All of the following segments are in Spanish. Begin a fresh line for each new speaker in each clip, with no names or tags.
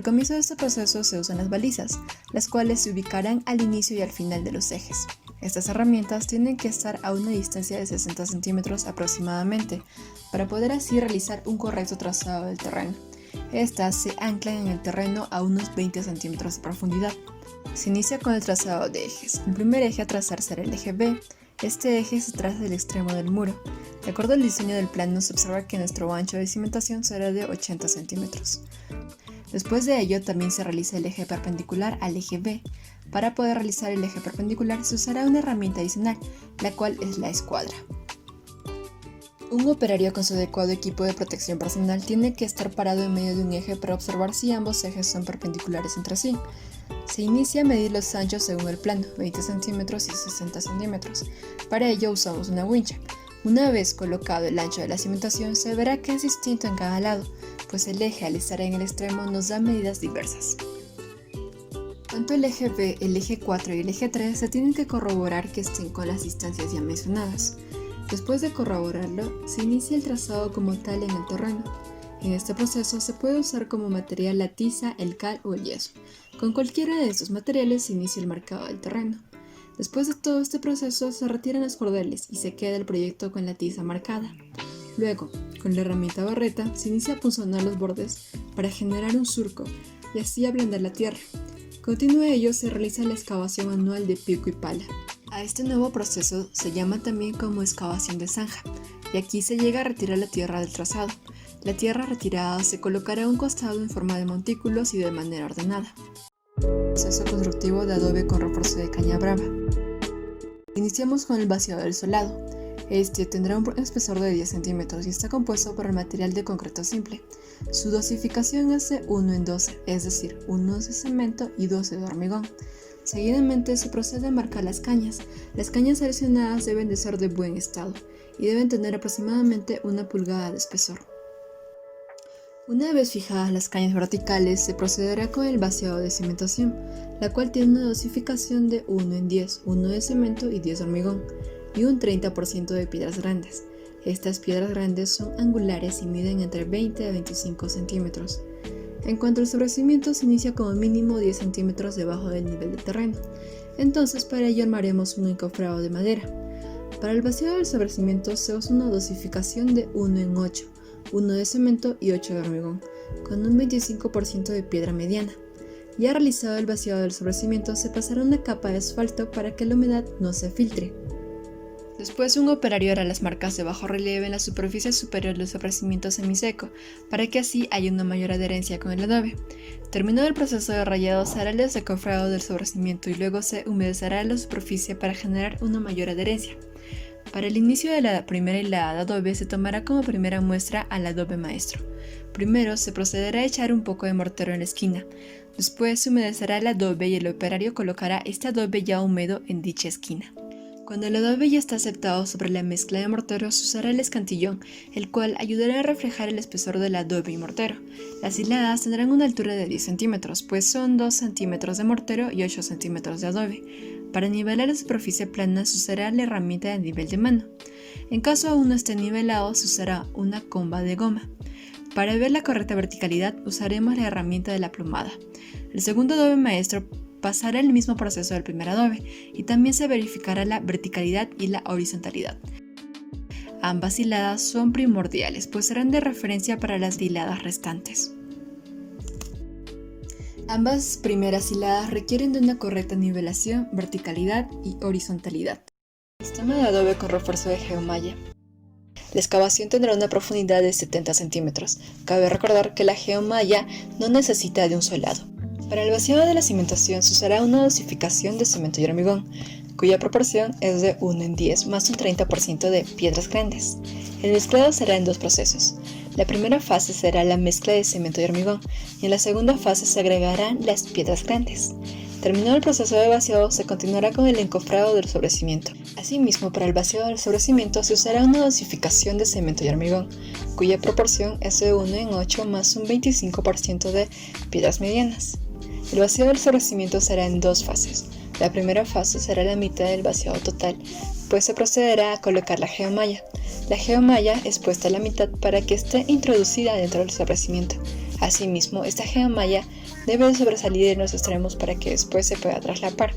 comienzo de este proceso se usan las balizas, las cuales se ubicarán al inicio y al final de los ejes. Estas herramientas tienen que estar a una distancia de 60 centímetros aproximadamente, para poder así realizar un correcto trazado del terreno. Estas se anclan en el terreno a unos 20 centímetros de profundidad. Se inicia con el trazado de ejes. El primer eje a trazar será el eje B. Este eje se traza del extremo del muro. De acuerdo al diseño del plano, se observa que nuestro ancho de cimentación será de 80 centímetros. Después de ello, también se realiza el eje perpendicular al eje B. Para poder realizar el eje perpendicular se usará una herramienta adicional, la cual es la escuadra. Un operario con su adecuado equipo de protección personal tiene que estar parado en medio de un eje para observar si ambos ejes son perpendiculares entre sí. Se inicia a medir los anchos según el plano, 20 centímetros y 60 centímetros. Para ello usamos una wincha. Una vez colocado el ancho de la cimentación, se verá que es distinto en cada lado, pues el eje al estar en el extremo nos da medidas diversas. Tanto el eje B, el eje 4 y el eje 3 se tienen que corroborar que estén con las distancias ya mencionadas. Después de corroborarlo, se inicia el trazado como tal en el terreno. En este proceso se puede usar como material la tiza, el cal o el yeso. Con cualquiera de estos materiales se inicia el marcado del terreno. Después de todo este proceso se retiran los cordeles y se queda el proyecto con la tiza marcada. Luego, con la herramienta barreta, se inicia a punzonar los bordes para generar un surco y así ablandar la tierra. Continuo a ello se realiza la excavación manual de pico y pala. A este nuevo proceso se llama también como excavación de zanja, y aquí se llega a retirar la tierra del trazado. La tierra retirada se colocará a un costado en forma de montículos y de manera ordenada. Proceso constructivo de adobe con refuerzo de caña brava. Iniciamos con el vaciado del solado. Este tendrá un espesor de 10 centímetros y está compuesto por el material de concreto simple. Su dosificación es de 1 en 12, es decir, 1 de cemento y 12 de hormigón. Seguidamente se procede a marcar las cañas. Las cañas seleccionadas deben de ser de buen estado y deben tener aproximadamente 1 pulgada de espesor. Una vez fijadas las cañas verticales, se procederá con el vaciado de cimentación, la cual tiene una dosificación de 1 en 10, 1 de cemento y 10 de hormigón, y un 30% de piedras grandes. Estas piedras grandes son angulares y miden entre 20 a 25 centímetros. En cuanto al sobrecimiento, se inicia como mínimo 10 centímetros debajo del nivel del terreno. Entonces, para ello armaremos un encofrado de madera. Para el vaciado del sobrecimiento se usa una dosificación de 1 en 8, 1 de cemento y 8 de hormigón, con un 25% de piedra mediana. Ya realizado el vaciado del sobrecimiento, se pasará una capa de asfalto para que la humedad no se filtre. Después un operario hará las marcas de bajo relieve en la superficie superior del sobrecimiento semiseco, para que así haya una mayor adherencia con el adobe. Terminado el proceso de rayado, se hará el desencofrado del sobrecimiento y luego se humedecerá la superficie para generar una mayor adherencia. Para el inicio de la primera hilada de adobe se tomará como primera muestra al adobe maestro. Primero se procederá a echar un poco de mortero en la esquina. Después se humedecerá el adobe y el operario colocará este adobe ya húmedo en dicha esquina. Cuando el adobe ya está aceptado sobre la mezcla de mortero, se usará el escantillón, el cual ayudará a reflejar el espesor del adobe y mortero. Las hiladas tendrán una altura de 10 centímetros, pues son 2 centímetros de mortero y 8 centímetros de adobe. Para nivelar la superficie plana se usará la herramienta de nivel de mano. En caso aún no esté nivelado, se usará una comba de goma. Para ver la correcta verticalidad, usaremos la herramienta de la plomada. El segundo adobe maestro pasará el mismo proceso del primer adobe y también se verificará la verticalidad y la horizontalidad. Ambas hiladas son primordiales, pues serán de referencia para las hiladas restantes. Ambas primeras hiladas requieren de una correcta nivelación, verticalidad y horizontalidad. Sistema de adobe con refuerzo de geomalla. La excavación tendrá una profundidad de 70 centímetros. Cabe recordar que la geomalla no necesita de un solado. Para el vaciado de la cimentación se usará una dosificación de cemento y hormigón, cuya proporción es de 1 en 10 más un 30% de piedras grandes. El mezclado será en dos procesos. La primera fase será la mezcla de cemento y hormigón, y en la segunda fase se agregarán las piedras grandes. Terminado el proceso de vaciado, se continuará con el encofrado del sobrecimiento. Asimismo, para el vaciado del sobrecimiento se usará una dosificación de cemento y hormigón, cuya proporción es de 1 en 8 más un 25% de piedras medianas. El vaciado del sobrecimiento será en dos fases. La primera fase será la mitad del vaciado total, pues se procederá a colocar la geomalla. La geomalla es puesta a la mitad para que esté introducida dentro del sobrecimiento. Asimismo, esta geomalla debe de sobresalir en los extremos para que después se pueda traslapar.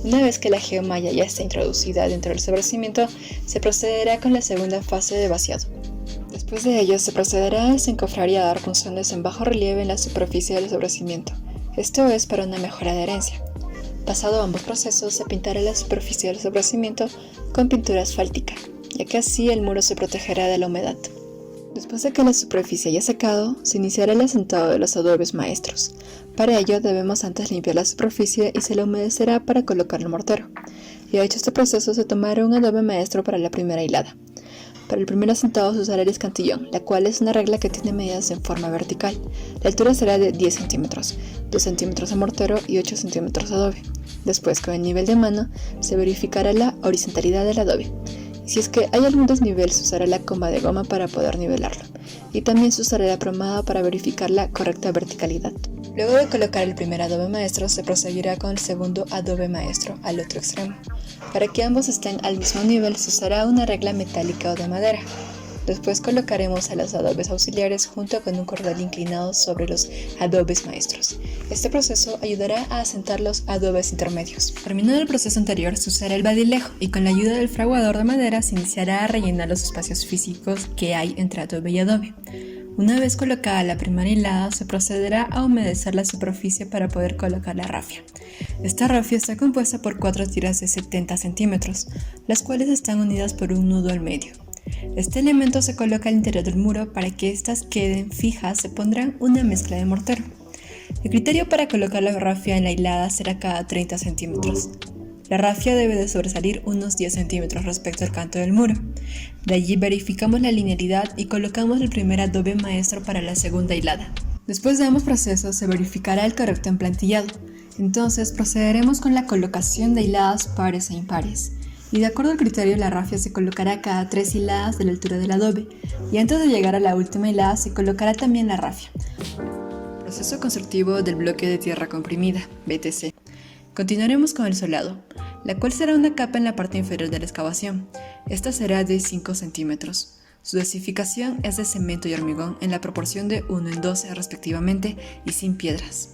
Una vez que la geomalla ya está introducida dentro del sobrecimiento, se procederá con la segunda fase de vaciado. Después de ello, se procederá a desencofrar y a dar punzones en bajo relieve en la superficie del sobrecimiento. Esto es para una mejor adherencia. Pasado ambos procesos, se pintará la superficie del sobrecimiento con pintura asfáltica, ya que así el muro se protegerá de la humedad. Después de que la superficie haya secado, se iniciará el asentado de los adobes maestros. Para ello debemos antes limpiar la superficie y se la humedecerá para colocar el mortero. Ya hecho este proceso, se tomará un adobe maestro para la primera hilada. Para el primer asentado se usará el escantillón, la cual es una regla que tiene medidas en forma vertical. La altura será de 10 centímetros, 2 centímetros de mortero y 8 centímetros de adobe. Después, con el nivel de mano, se verificará la horizontalidad del adobe. Si es que hay algún desnivel, se usará la coma de goma para poder nivelarlo. Y también se usará la plomada para verificar la correcta verticalidad. Luego de colocar el primer adobe maestro, se proseguirá con el segundo adobe maestro al otro extremo. Para que ambos estén al mismo nivel, se usará una regla metálica o de madera. Después colocaremos a los adobes auxiliares junto con un cordel inclinado sobre los adobes maestros. Este proceso ayudará a asentar los adobes intermedios. Terminado el proceso anterior, se usará el badilejo y con la ayuda del fraguador de madera se iniciará a rellenar los espacios físicos que hay entre adobe y adobe. Una vez colocada la primera hilada, se procederá a humedecer la superficie para poder colocar la rafia. Esta rafia está compuesta por 4 tiras de 70 centímetros, las cuales están unidas por un nudo al medio. Este elemento se coloca al interior del muro. Para que éstas queden fijas se pondrá una mezcla de mortero. El criterio para colocar la rafia en la hilada será cada 30 centímetros. La rafia debe de sobresalir unos 10 centímetros respecto al canto del muro. De allí verificamos la linealidad y colocamos el primer adobe maestro para la segunda hilada. Después de ambos procesos se verificará el correcto emplantillado. Entonces procederemos con la colocación de hiladas pares e impares. Y de acuerdo al criterio, la rafia se colocará cada 3 hiladas de la altura del adobe, y antes de llegar a la última hilada se colocará también la rafia. Proceso constructivo del bloque de tierra comprimida, BTC. Continuaremos con el solado, la cual será una capa en la parte inferior de la excavación. Esta será de 5 centímetros. Su dosificación es de cemento y hormigón en la proporción de 1 en 12 respectivamente y sin piedras.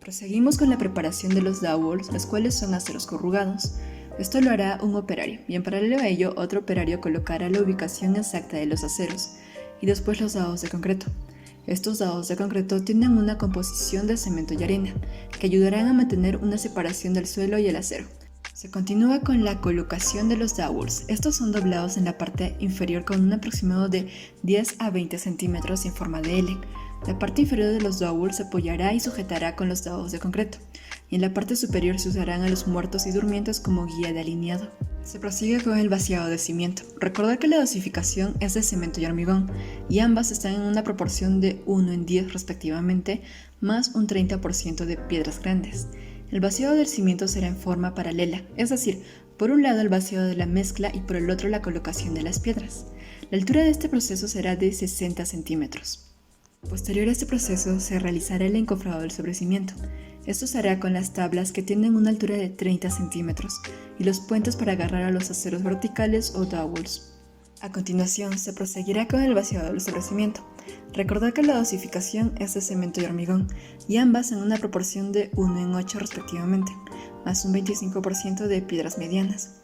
Proseguimos con la preparación de los dowels, los cuales son aceros corrugados. Esto lo hará un operario, y en paralelo a ello otro operario colocará la ubicación exacta de los aceros, y después los dados de concreto. Estos dados de concreto tienen una composición de cemento y arena, que ayudarán a mantener una separación del suelo y el acero. Se continúa con la colocación de los dowels. Estos son doblados en la parte inferior con un aproximado de 10 a 20 centímetros en forma de L. La parte inferior de los dowels se apoyará y sujetará con los dados de concreto, y en la parte superior se usarán a los muertos y durmientes como guía de alineado. Se prosigue con el vaciado de cimiento. Recordar que la dosificación es de cemento y hormigón, y ambas están en una proporción de 1 en 10 respectivamente, más un 30% de piedras grandes. El vaciado del cimiento será en forma paralela, es decir, por un lado el vaciado de la mezcla y por el otro la colocación de las piedras. La altura de este proceso será de 60 centímetros. Posterior a este proceso se realizará el encofrado del sobrecimiento. Esto se hará con las tablas que tienen una altura de 30 centímetros y los puentes para agarrar a los aceros verticales o dowels. A continuación se proseguirá con el vaciado del sobrecimiento. Recordad que la dosificación es de cemento y hormigón, y ambas en una proporción de 1 en 8 respectivamente, más un 25% de piedras medianas.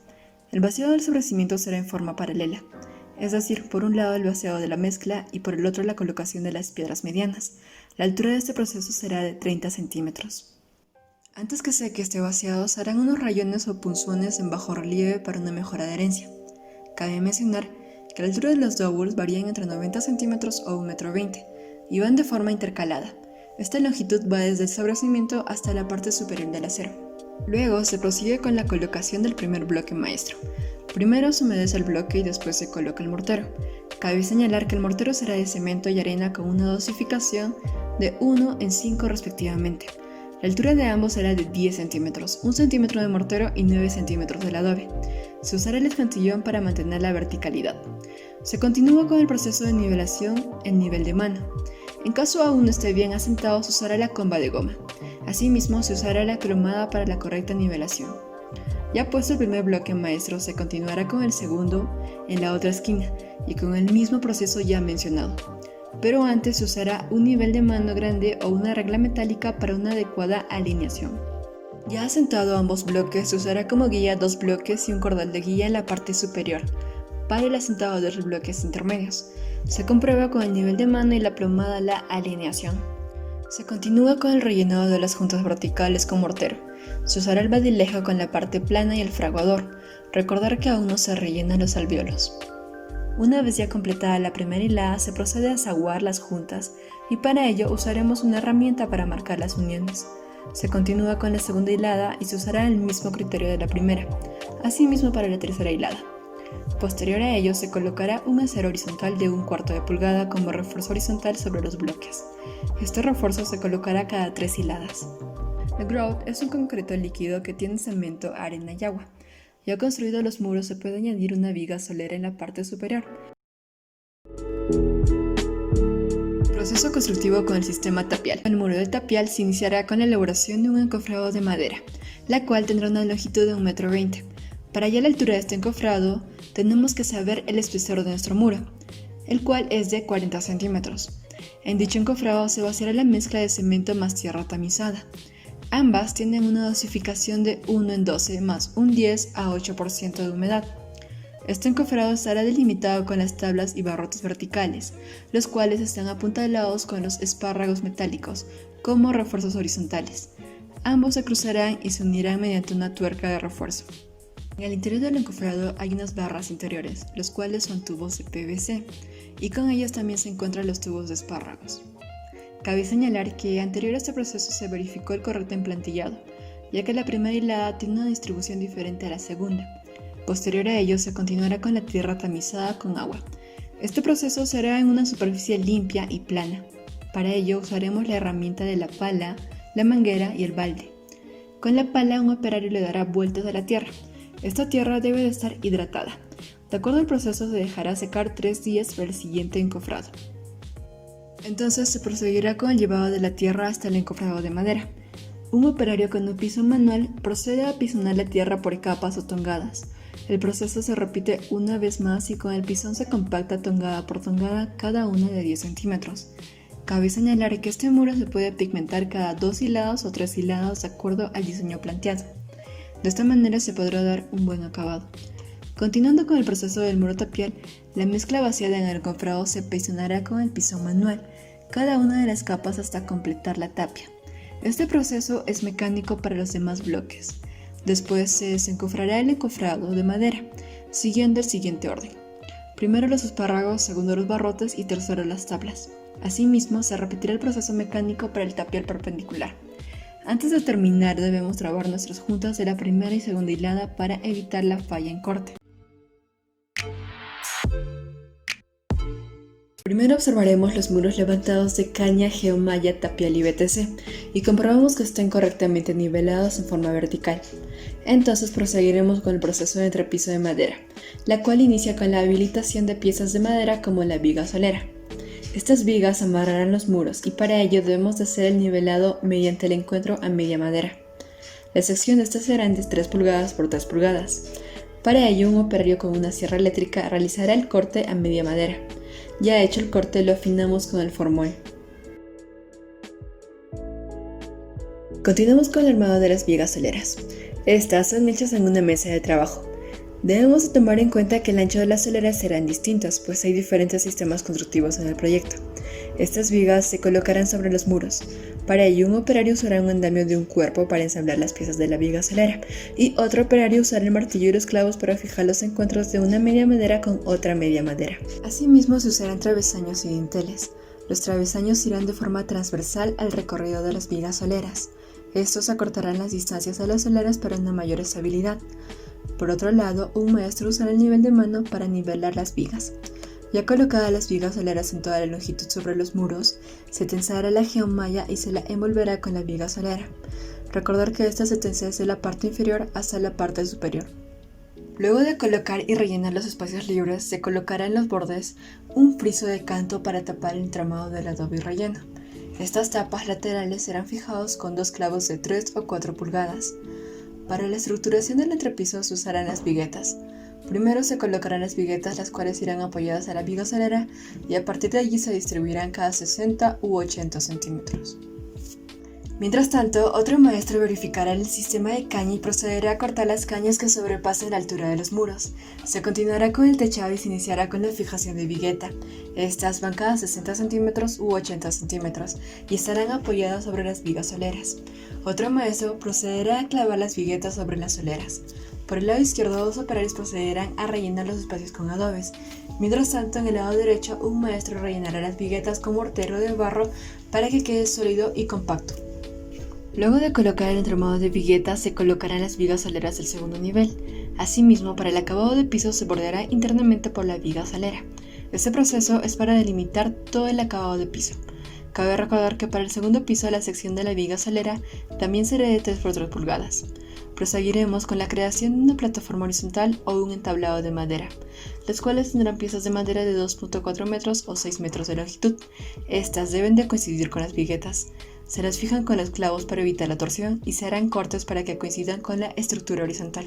El vaciado del sobrecimiento será en forma paralela, es decir, por un lado el vaciado de la mezcla y por el otro la colocación de las piedras medianas. La altura de este proceso será de 30 centímetros. Antes que seque este vaciado, se harán unos rayones o punzones en bajo relieve para una mejor adherencia. Cabe mencionar que la altura de los dowels varían entre 90 centímetros o 1,20 m y van de forma intercalada. Esta longitud va desde el sobrecimiento hasta la parte superior del acero. Luego se prosigue con la colocación del primer bloque maestro. Primero se humedece el bloque y después se coloca el mortero. Cabe señalar que el mortero será de cemento y arena con una dosificación de 1 en 5 respectivamente. La altura de ambos será de 10 centímetros, 1 centímetro de mortero y 9 centímetros del adobe. Se usará el escantillón para mantener la verticalidad. Se continúa con el proceso de nivelación en nivel de mano. En caso aún no esté bien asentado, se usará la comba de goma. Asimismo, se usará la plomada para la correcta nivelación. Ya puesto el primer bloque maestro, se continuará con el segundo en la otra esquina y con el mismo proceso ya mencionado. pero antes se usará un nivel de mano grande o una regla metálica para una adecuada alineación. Ya asentado ambos bloques, se usará como guía 2 bloques y un cordal de guía en la parte superior, para el asentado de los bloques intermedios. Se comprueba con el nivel de mano y la plomada la alineación. Se continúa con el rellenado de las juntas verticales con mortero. Se usará el badilejo con la parte plana y el fraguador. Recordar que aún no se rellenan los alvéolos. Una vez ya completada la primera hilada, se procede a asaguar las juntas y para ello usaremos una herramienta para marcar las uniones. Se continúa con la segunda hilada y se usará el mismo criterio de la primera, asimismo para la tercera hilada. Posterior a ello se colocará un acero horizontal de 1/4 de pulgada como refuerzo horizontal sobre los bloques. Este refuerzo se colocará cada 3 hiladas. El grout es un concreto líquido que tiene cemento, arena y agua. Ya construidos los muros se puede añadir una viga solera en la parte superior. Proceso constructivo con el sistema tapial. El muro del tapial se iniciará con la elaboración de un encofrado de madera, la cual tendrá una longitud de 1,20 m. Para hallar la altura de este encofrado, tenemos que saber el espesor de nuestro muro, el cual es de 40 centímetros. En dicho encofrado se vaciará la mezcla de cemento más tierra tamizada. Ambas tienen una dosificación de 1:12 más un 10 a 8% de humedad. Este encofrado estará delimitado con las tablas y barrotes verticales, los cuales están apuntalados con los espárragos metálicos, como refuerzos horizontales. Ambos se cruzarán y se unirán mediante una tuerca de refuerzo. En el interior del encofrado hay unas barras interiores, los cuales son tubos de PVC, y con ellas también se encuentran los tubos de espárragos. Cabe señalar que anterior a este proceso se verificó el correcto emplantillado, ya que la primera hilada tiene una distribución diferente a la segunda. Posterior a ello se continuará con la tierra tamizada con agua. Este proceso se hará en una superficie limpia y plana. Para ello usaremos la herramienta de la pala, la manguera y el balde. Con la pala un operario le dará vueltas a la tierra. Esta tierra debe de estar hidratada. De acuerdo al proceso se dejará secar 3 días para el siguiente encofrado. Entonces se proseguirá con el llevado de la tierra hasta el encofrado de madera. Un operario con un piso manual procede a pisonar la tierra por capas o tongadas. El proceso se repite una vez más y con el pisón se compacta tongada por tongada cada una de 10 centímetros. Cabe señalar que este muro se puede pigmentar cada 2 hiladas o 3 hiladas de acuerdo al diseño planteado. De esta manera se podrá dar un buen acabado. Continuando con el proceso del muro tapial, la mezcla vaciada en el encofrado se presionará con el pisón manual, cada una de las capas hasta completar la tapia. Este proceso es mecánico para los demás bloques. Después se desencofrará el encofrado de madera, siguiendo el siguiente orden. Primero los espárragos, segundo los barrotes y tercero las tablas. Asimismo, se repetirá el proceso mecánico para el tapial perpendicular. Antes de terminar debemos trabar nuestras juntas de la primera y segunda hilada para evitar la falla en corte. Primero observaremos los muros levantados de caña, geomalla, tapial y BTC y comprobamos que estén correctamente nivelados en forma vertical. Entonces proseguiremos con el proceso de entrepiso de madera, la cual inicia con la habilitación de piezas de madera como la viga solera. Estas vigas amarrarán los muros y para ello debemos de hacer el nivelado mediante el encuentro a media madera. La sección de estas serán de 3 pulgadas por 3 pulgadas. Para ello un operario con una sierra eléctrica realizará el corte a media madera. Ya hecho el corte lo afinamos con el formol. Continuamos con el armado de las vigas soleras. Estas son hechas en una mesa de trabajo. Debemos de tomar en cuenta que el ancho de las soleras serán distintos, pues hay diferentes sistemas constructivos en el proyecto. Estas vigas se colocarán sobre los muros. Para ello, un operario usará un andamio de un cuerpo para ensamblar las piezas de la viga solera, y otro operario usará el martillo y los clavos para fijar los encuentros de una media madera con otra media madera. Asimismo, se usarán travesaños y dinteles. Los travesaños irán de forma transversal al recorrido de las vigas soleras. Estos acortarán las distancias a las soleras para una mayor estabilidad. Por otro lado, un maestro usará el nivel de mano para nivelar las vigas. Ya colocadas las vigas soleras en toda la longitud sobre los muros, se tensará la geomalla y se la envolverá con la viga solera. Recordar que esta se tensa desde la parte inferior hasta la parte superior. Luego de colocar y rellenar los espacios libres, se colocará en los bordes un friso de canto para tapar el entramado del adobe relleno. Estas tapas laterales serán fijados con 2 clavos de 3 o 4 pulgadas. Para la estructuración del entrepiso se usarán las viguetas. Primero se colocarán las viguetas, las cuales irán apoyadas a la viga solera y a partir de allí se distribuirán cada 60 u 80 centímetros. Mientras tanto, otro maestro verificará el sistema de caña y procederá a cortar las cañas que sobrepasen la altura de los muros. Se continuará con el techado y se iniciará con la fijación de vigueta. Estas van cada 60 centímetros u 80 centímetros y estarán apoyadas sobre las vigas soleras. Otro maestro procederá a clavar las viguetas sobre las soleras. Por el lado izquierdo, dos operarios procederán a rellenar los espacios con adobes. Mientras tanto, en el lado derecho, un maestro rellenará las viguetas con mortero de barro para que quede sólido y compacto. Luego de colocar el entramado de viguetas, se colocarán las vigas soleras del segundo nivel. Asimismo, para el acabado de piso se bordeará internamente por la viga solera. Este proceso es para delimitar todo el acabado de piso. Cabe recordar que para el segundo piso la sección de la viga solera también será de 3 por 3 pulgadas. Proseguiremos con la creación de una plataforma horizontal o un entablado de madera, las cuales tendrán piezas de madera de 2.4 metros o 6 metros de longitud. Estas deben de coincidir con las viguetas. Se las fijan con los clavos para evitar la torsión y se harán cortes para que coincidan con la estructura horizontal.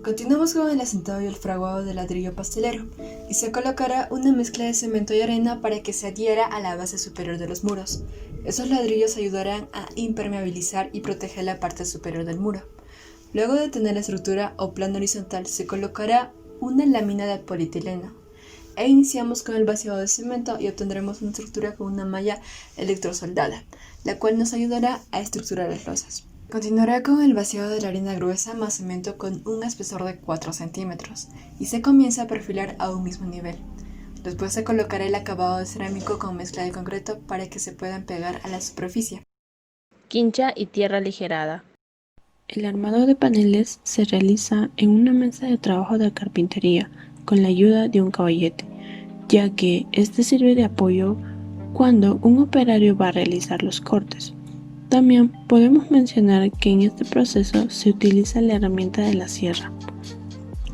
Continuamos con el asentado y el fraguado de ladrillo pastelero y se colocará una mezcla de cemento y arena para que se adhiera a la base superior de los muros. Esos ladrillos ayudarán a impermeabilizar y proteger la parte superior del muro. Luego de tener la estructura o plano horizontal, se colocará una lámina de polietileno e iniciamos con el vaciado de cemento y obtendremos una estructura con una malla electrosoldada, la cual nos ayudará a estructurar las losas. Continuará con el vaciado de la arena gruesa más cemento con un espesor de 4 centímetros y se comienza a perfilar a un mismo nivel. Después se colocará el acabado de cerámico con mezcla de concreto para que se puedan pegar a la superficie.
Quincha y tierra aligerada. El armado de paneles se realiza en una mesa de trabajo de carpintería con la ayuda de un caballete, ya que este sirve de apoyo cuando un operario va a realizar los cortes. También podemos mencionar que en este proceso se utiliza la herramienta de la sierra.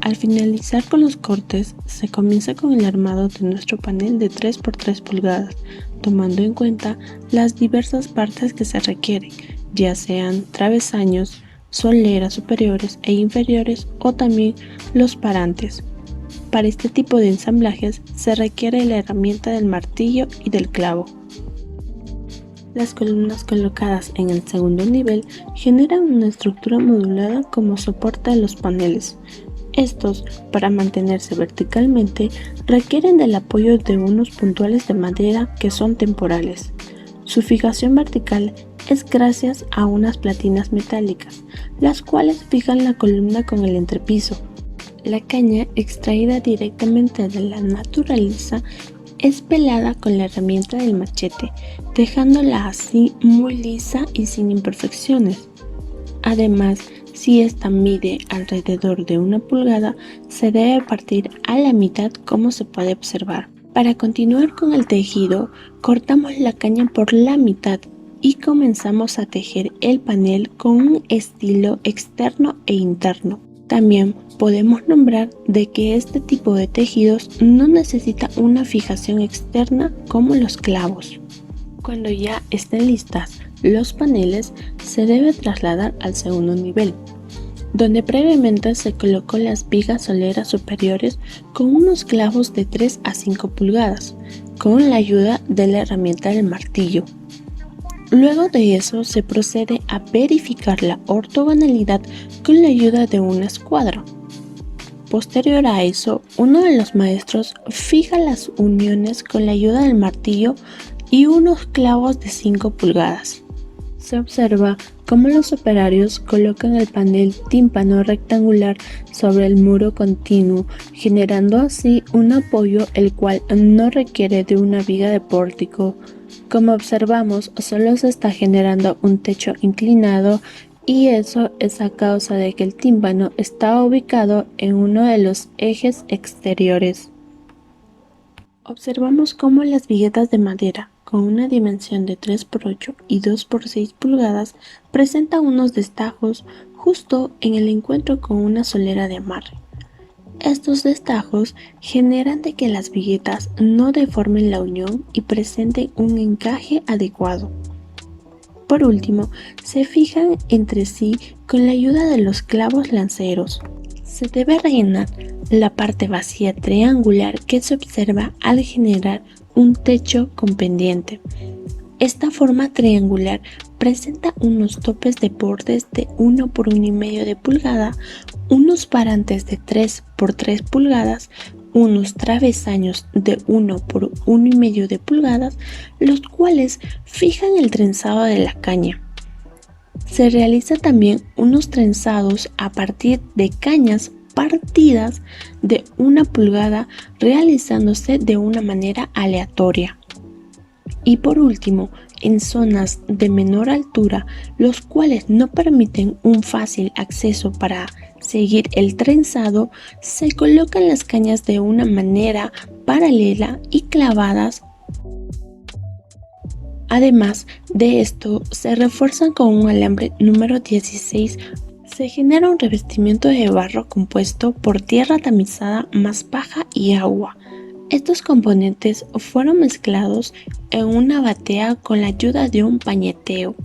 Al finalizar con los cortes, se comienza con el armado de nuestro panel de 3 por 3 pulgadas, tomando en cuenta las diversas partes que se requieren, ya sean travesaños, soleras superiores e inferiores o también los parantes. Para este tipo de ensamblajes se requiere la herramienta del martillo y del clavo. Las columnas colocadas en el segundo nivel generan una estructura modulada como soporte de los paneles. Estos, para mantenerse verticalmente, requieren del apoyo de unos puntuales de madera que son temporales. Su fijación vertical es gracias a unas platinas metálicas, las cuales fijan la columna con el entrepiso. La caña, extraída directamente de la naturaleza, es pelada con la herramienta del machete, dejándola así muy lisa y sin imperfecciones. Además, si esta mide alrededor de 1 pulgada, se debe partir a la mitad como se puede observar. Para continuar con el tejido, cortamos la caña por la mitad y comenzamos a tejer el panel con un estilo externo e interno. También podemos nombrar de que este tipo de tejidos no necesita una fijación externa como los clavos. Cuando ya estén listas los paneles, se debe trasladar al segundo nivel, donde previamente se colocó las vigas soleras superiores con unos clavos de 3 a 5 pulgadas, con la ayuda de la herramienta del martillo. Luego de eso se procede a verificar la ortogonalidad con la ayuda de una escuadra. Posterior a eso, uno de los maestros fija las uniones con la ayuda del martillo y unos clavos de 5 pulgadas. Se observa cómo los operarios colocan el panel tímpano rectangular sobre el muro continuo, generando así un apoyo el cual no requiere de una viga de pórtico. Como observamos, solo se está generando un techo inclinado y eso es a causa de que el tímpano está ubicado en uno de los ejes exteriores. Observamos cómo las viguetas de madera, con una dimensión de 3 por 8 y 2 por 6 pulgadas, presentan unos destajos justo en el encuentro con una solera de amarre. Estos destajos generan de que las viguetas no deformen la unión y presenten un encaje adecuado. Por último, se fijan entre sí con la ayuda de los clavos lanceros. Se debe rellenar la parte vacía triangular que se observa al generar un techo con pendiente. Esta forma triangular presenta unos topes de bordes de 1 por 1,5 de pulgada, unos parantes de 3 por 3 pulgadas, unos travesaños de 1 por 1,5 de pulgadas, los cuales fijan el trenzado de la caña. Se realiza también unos trenzados a partir de cañas partidas de 1 pulgada, realizándose de una manera aleatoria. Y por último, en zonas de menor altura, los cuales no permiten un fácil acceso para seguir el trenzado, se colocan las cañas de una manera paralela y clavadas. Además de esto, se refuerzan con un alambre número 16. Se genera un revestimiento de barro compuesto por tierra tamizada más paja y agua. Estos componentes fueron mezclados en una batea con la ayuda de un pañeteo.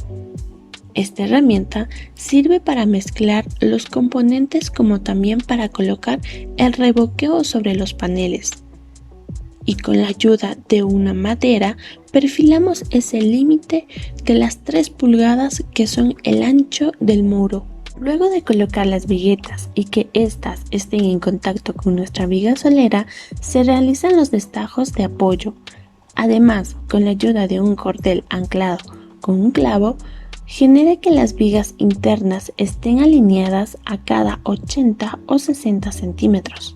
Esta herramienta sirve para mezclar los componentes como también para colocar el revoqueo sobre los paneles. Y con la ayuda de una madera perfilamos ese límite de las 3 pulgadas que son el ancho del muro. Luego de colocar las viguetas y que éstas estén en contacto con nuestra viga solera, se realizan los destajos de apoyo. Además, con la ayuda de un cordel anclado con un clavo, genera que las vigas internas estén alineadas a cada 80 o 60 centímetros.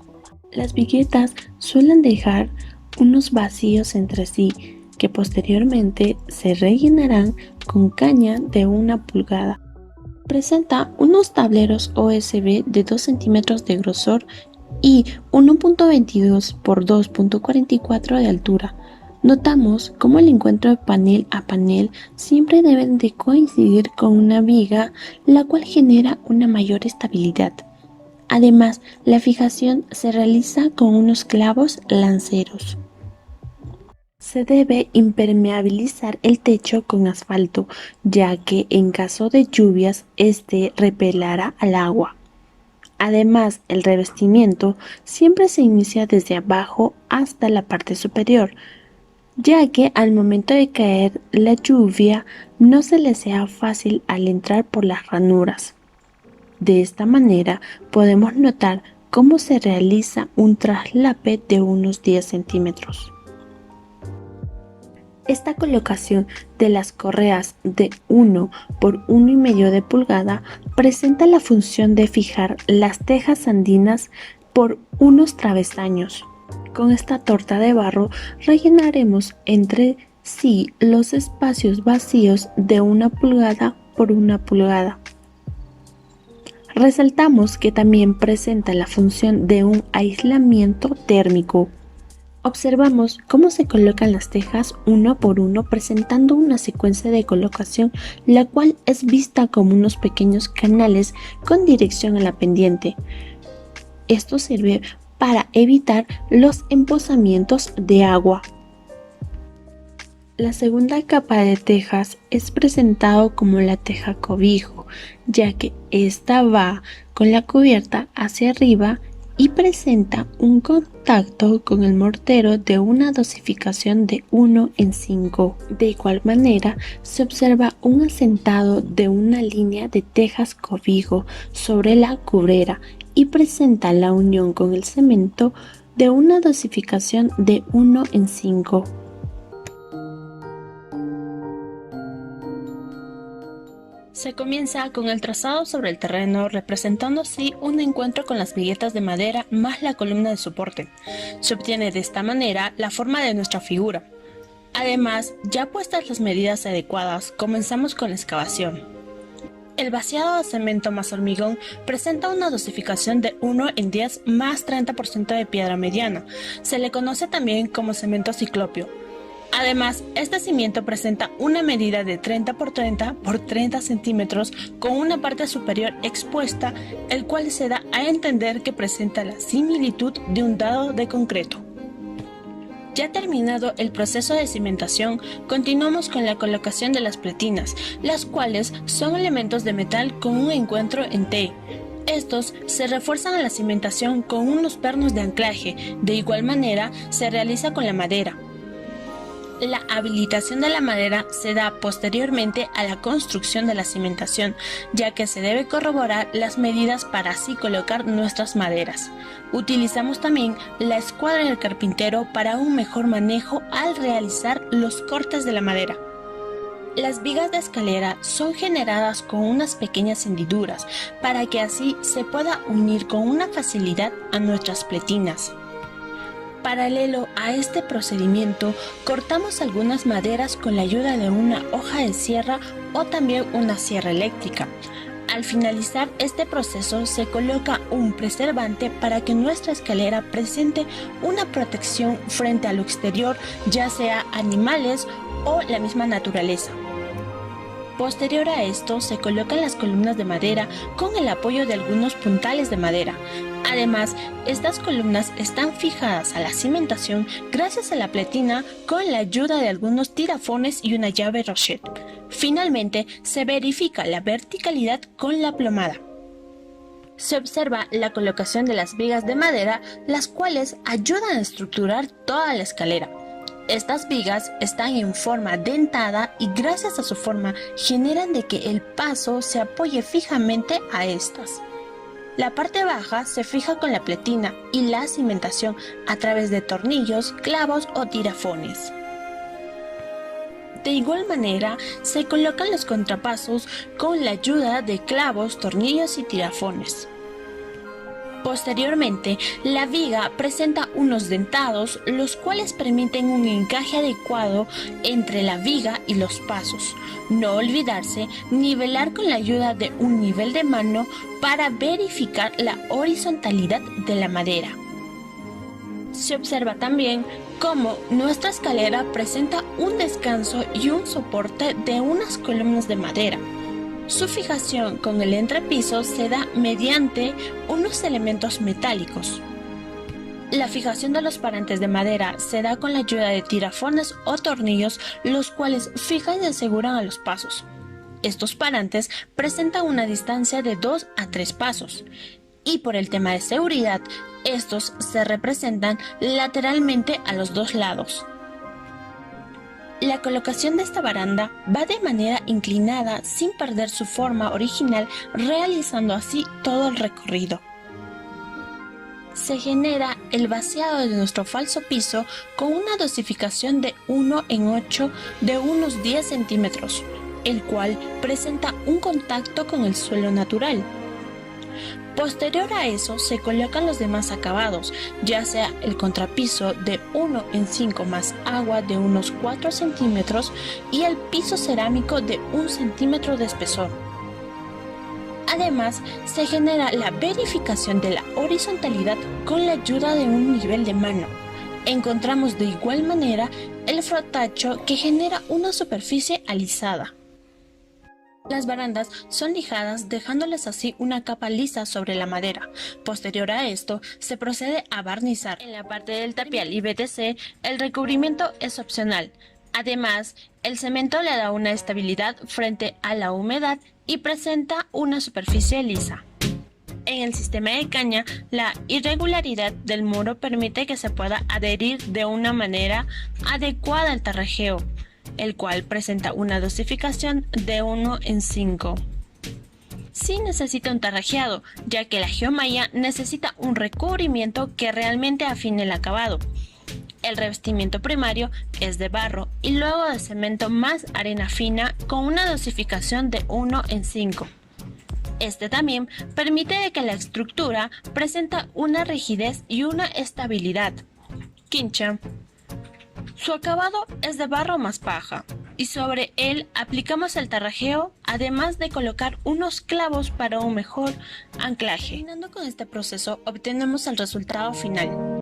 Las viguetas suelen dejar unos vacíos entre sí, que posteriormente se rellenarán con caña de 1 pulgada. Presenta unos tableros OSB de 2 centímetros de grosor y 1.22 por 2.44 de altura. Notamos cómo el encuentro de panel a panel siempre deben de coincidir con una viga, la cual genera una mayor estabilidad. Además, la fijación se realiza con unos clavos lanceros. Se debe impermeabilizar el techo con asfalto, ya que en caso de lluvias, este repelará al agua. Además, el revestimiento siempre se inicia desde abajo hasta la parte superior, ya que al momento de caer la lluvia no se le sea fácil al entrar por las ranuras. De esta manera podemos notar cómo se realiza un traslape de unos 10 centímetros. Esta colocación de las correas de 1 por 1,5 de pulgada presenta la función de fijar las tejas andinas por unos travesaños. Con esta torta de barro rellenaremos entre sí los espacios vacíos de 1 pulgada por 1 pulgada. Resaltamos que también presenta la función de un aislamiento térmico. Observamos cómo se colocan las tejas uno por uno, presentando una secuencia de colocación, la cual es vista como unos pequeños canales con dirección a la pendiente. Esto sirve para evitar los emposamientos de agua. La segunda capa de tejas es presentado como la teja cobijo, ya que esta va con la cubierta hacia arriba y presenta un contacto con el mortero de una dosificación de 1:5. De igual manera, se observa un asentado de una línea de tejas cobijo sobre la cubrera y presenta la unión con el cemento de una dosificación de 1:5. Se comienza con el trazado sobre el terreno, representando así un encuentro con las viguetas de madera más la columna de soporte. Se obtiene de esta manera la forma de nuestra figura. Además, ya puestas las medidas adecuadas, comenzamos con la excavación. El vaciado de cemento más hormigón presenta una dosificación de 1:10 más 30% de piedra mediana. Se le conoce también como cemento ciclopio. Además, este cimiento presenta una medida de 30 por 30 por 30 centímetros con una parte superior expuesta, el cual se da a entender que presenta la similitud de un dado de concreto. Ya terminado el proceso de cimentación, continuamos con la colocación de las pretinas, las cuales son elementos de metal con un encuentro en T. Estos se refuerzan a la cimentación con unos pernos de anclaje. De igual manera, se realiza con la madera. La habilitación de la madera se da posteriormente a la construcción de la cimentación, ya que se debe corroborar las medidas para así colocar nuestras maderas. Utilizamos también la escuadra del carpintero para un mejor manejo al realizar los cortes de la madera. Las vigas de escalera son generadas con unas pequeñas hendiduras para que así se pueda unir con una facilidad a nuestras pletinas. Paralelo a este procedimiento, cortamos algunas maderas con la ayuda de una hoja de sierra o también una sierra eléctrica. Al finalizar este proceso se coloca un preservante para que nuestra escalera presente una protección frente a lo exterior, ya sea animales o la misma naturaleza. Posterior a esto se colocan las columnas de madera con el apoyo de algunos puntales de madera. Además, estas columnas están fijadas a la cimentación gracias a la pletina con la ayuda de algunos tirafones y una llave Rochet. Finalmente, se verifica la verticalidad con la plomada. Se observa la colocación de las vigas de madera, las cuales ayudan a estructurar toda la escalera. Estas vigas están en forma dentada y gracias a su forma generan de que el paso se apoye fijamente a estas. La parte baja se fija con la pletina y la cimentación a través de tornillos, clavos o tirafones. De igual manera, se colocan los contrapasos con la ayuda de clavos, tornillos y tirafones. Posteriormente, la viga presenta unos dentados, los cuales permiten un encaje adecuado entre la viga y los pasos. No olvidarse nivelar con la ayuda de un nivel de mano para verificar la horizontalidad de la madera. Se observa también cómo nuestra escalera presenta un descanso y un soporte de unas columnas de madera. Su fijación con el entrepiso se da mediante unos elementos metálicos. La fijación de los parantes de madera se da con la ayuda de tirafones o tornillos, los cuales fijan y aseguran a los pasos. Estos parantes presentan una distancia de 2 a 3 pasos. Y por el tema de seguridad, estos se representan lateralmente a los dos lados. La colocación de esta baranda va de manera inclinada sin perder su forma original, realizando así todo el recorrido. Se genera el vaciado de nuestro falso piso con una dosificación de 1 en 8 de unos 10 centímetros, el cual presenta un contacto con el suelo natural. Posterior a eso se colocan los demás acabados, ya sea el contrapiso de 1 en 5 más agua de unos 4 centímetros y el piso cerámico de 1 centímetro de espesor. Además, se genera la verificación de la horizontalidad con la ayuda de un nivel de mano. Encontramos de igual manera el frotacho que genera una superficie alisada. Las barandas son lijadas dejándoles así una capa lisa sobre la madera. Posterior a esto, se procede a barnizar. En la parte del tapial y BTC, el recubrimiento es opcional. Además, el cemento le da una estabilidad frente a la humedad y presenta una superficie lisa. En el sistema de caña, la irregularidad del muro permite que se pueda adherir de una manera adecuada al tarrajeo, el cual presenta una dosificación de 1 en 5. Sí necesita un tarrajeado, ya que la geomalla necesita un recubrimiento que realmente afine el acabado. El revestimiento primario es de barro y luego de cemento más arena fina con una dosificación de 1 en 5. Este también permite que la estructura presenta una rigidez y una estabilidad. Quincha. Su acabado es de barro más paja y sobre él aplicamos el tarrajeo, además de colocar unos clavos para un mejor anclaje. Terminando con este proceso obtenemos el resultado final.